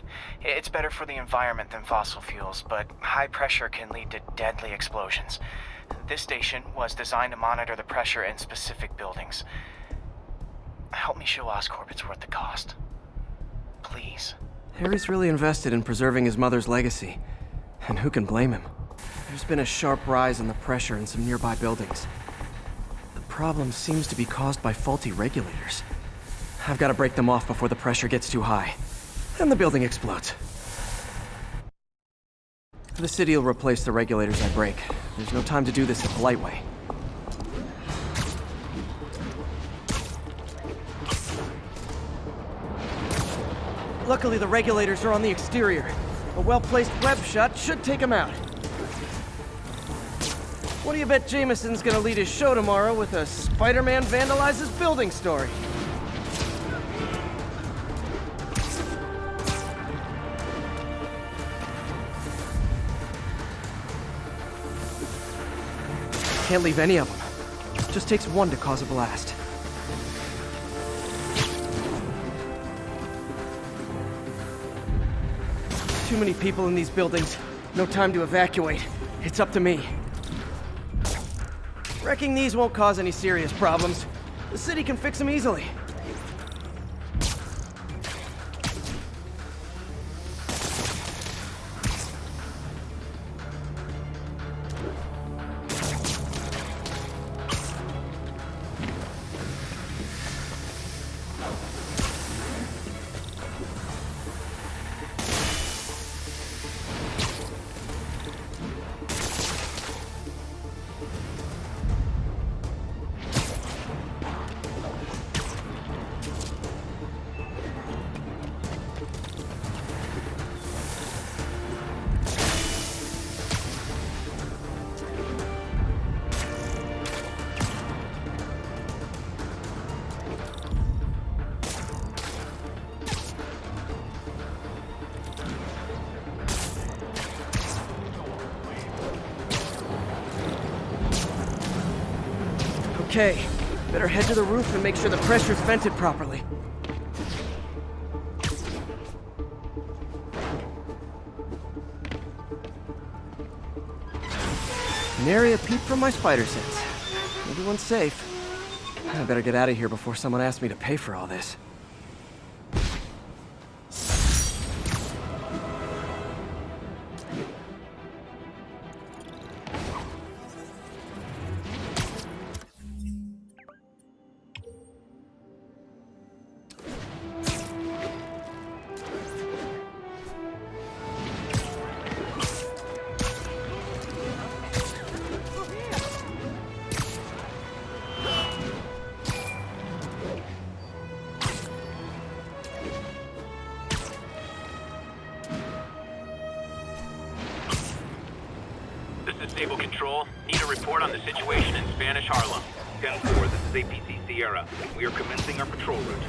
It's better for the environment than fossil fuels, but high pressure can lead to deadly explosions. This station was designed to monitor the pressure in specific buildings. Help me show Oscorp it's worth the cost. Please. Harry's really invested in preserving his mother's legacy. And who can blame him? There's been a sharp rise in the pressure in some nearby buildings. The problem seems to be caused by faulty regulators. I've got to break them off before the pressure gets too high. And the building explodes. The city will replace the regulators I break. There's no time to do this the polite way. Luckily, the regulators are on the exterior. A well-placed web shot should take them out. What do you bet Jameson's gonna lead his show tomorrow with a Spider-Man vandalizes building story? Can't leave any of them. Just takes one to cause a blast. Too many people in these buildings. No time to evacuate. It's up to me. Wrecking these won't cause any serious problems. The city can fix them easily. Okay, better head to the roof and make sure the pressure's vented properly. Nary a peep from my spider sense. Everyone's safe. I better get out of here before someone asks me to pay for all this. This is Stable Control. Need a report on the situation in Spanish Harlem. 10-4, this is APC Sierra. We are commencing our patrol route.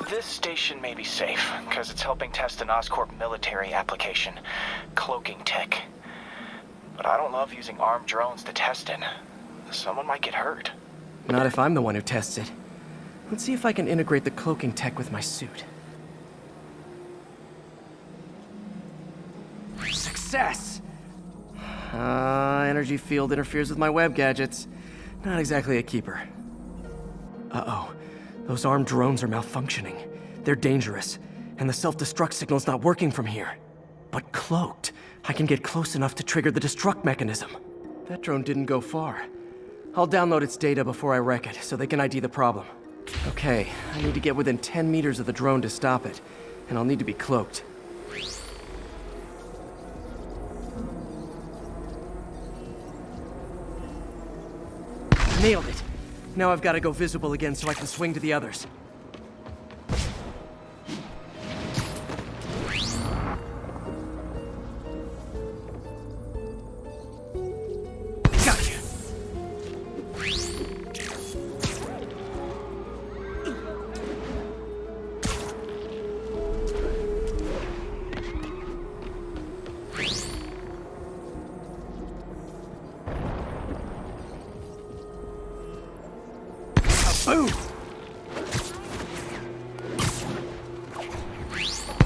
This station may be safe, because it's helping test an Oscorp military application, cloaking tech. But I don't love using armed drones to test it. Someone might get hurt. Not if I'm the one who tests it. Let's see if I can integrate the cloaking tech with my suit. Success! Energy field interferes with my web gadgets. Not exactly a keeper. Uh-oh. Those armed drones are malfunctioning. They're dangerous, and the self-destruct signal's not working from here. But cloaked, I can get close enough to trigger the destruct mechanism. That drone didn't go far. I'll download its data before I wreck it, so they can ID the problem. Okay, I need to get within 10 meters of the drone to stop it, and I'll need to be cloaked. Nailed it! Now I've got to go visible again so I can swing to the others. Gotcha! Boom!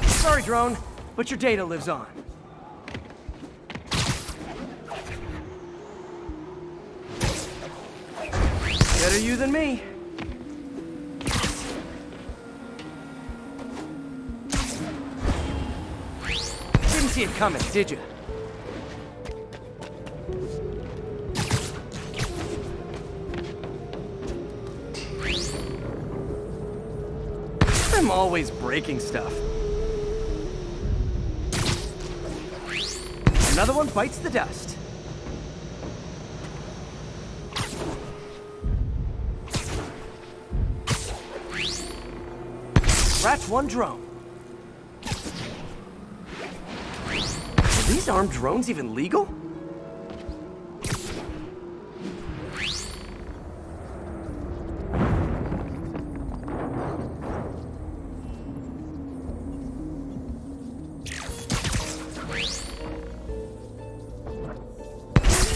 Sorry, drone, but your data lives on. Better you than me. Didn't see it coming, did you? I'm always breaking stuff. Another one bites the dust. Scratch one drone. Are these armed drones even legal?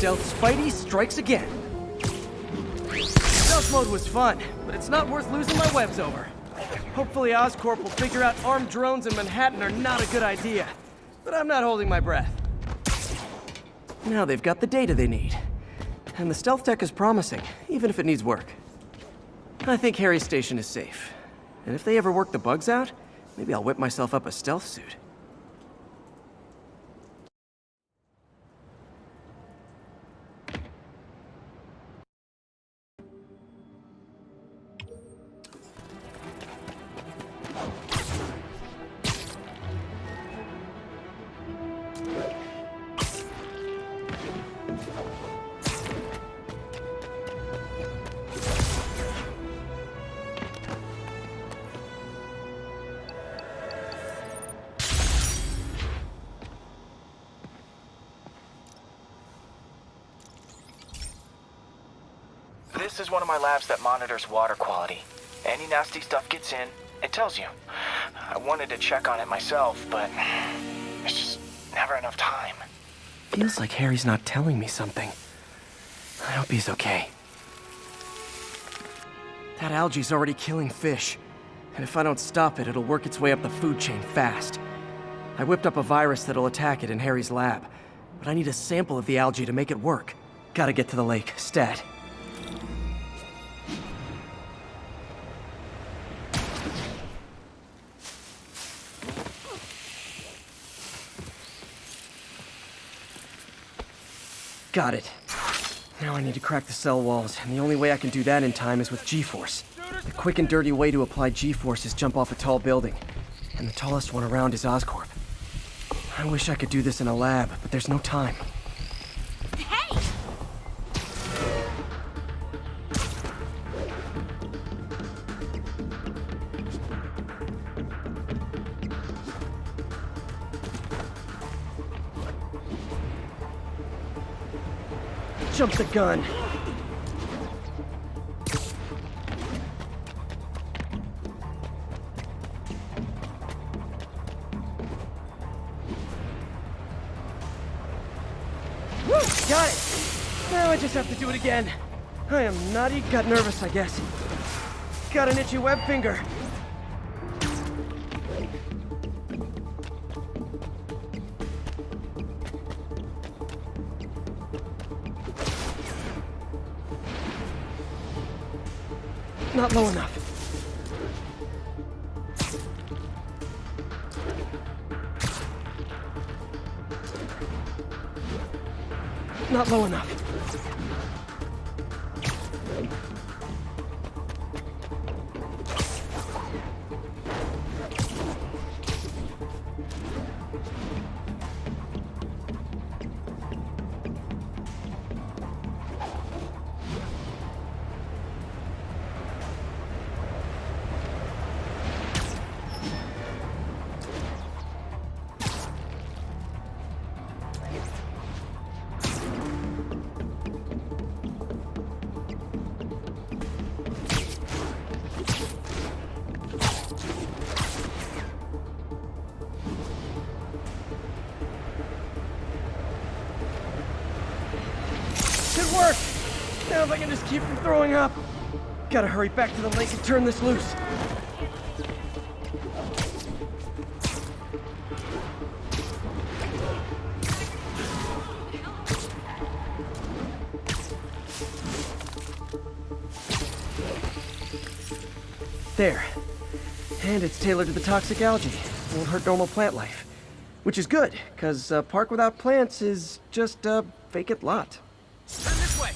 Stealth Spidey strikes again. Stealth mode was fun, but it's not worth losing my webs over. Hopefully Oscorp will figure out armed drones in Manhattan are not a good idea. But I'm not holding my breath. Now they've got the data they need. And the stealth tech is promising, even if it needs work. I think Harry's station is safe. And if they ever work the bugs out, maybe I'll whip myself up a stealth suit. This is one of my labs that monitors water quality. Any nasty stuff gets in, it tells you. I wanted to check on it myself, but there's just never enough time. Feels like Harry's not telling me something. I hope he's okay. That algae's already killing fish. And if I don't stop it, it'll work its way up the food chain fast. I whipped up a virus that'll attack it in Harry's lab. But I need a sample of the algae to make it work. Gotta get to the lake, stat. Got it. Now I need to crack the cell walls, and the only way I can do that in time is with G-force. The quick and dirty way to apply G-force is jump off a tall building, and the tallest one around is Oscorp. I wish I could do this in a lab, but there's no time. Hey! Jump the gun. Woo! Got it! Now I just have to do it again. I am naughty, got nervous, I guess. Got an itchy web finger. Not low enough. Not low enough. Should work! Now if I can just keep from throwing up. Gotta hurry back to the lake and turn this loose. There. And it's tailored to the toxic algae. Won't hurt normal plant life. Which is good, because a park without plants is just a vacant lot. Turn this way.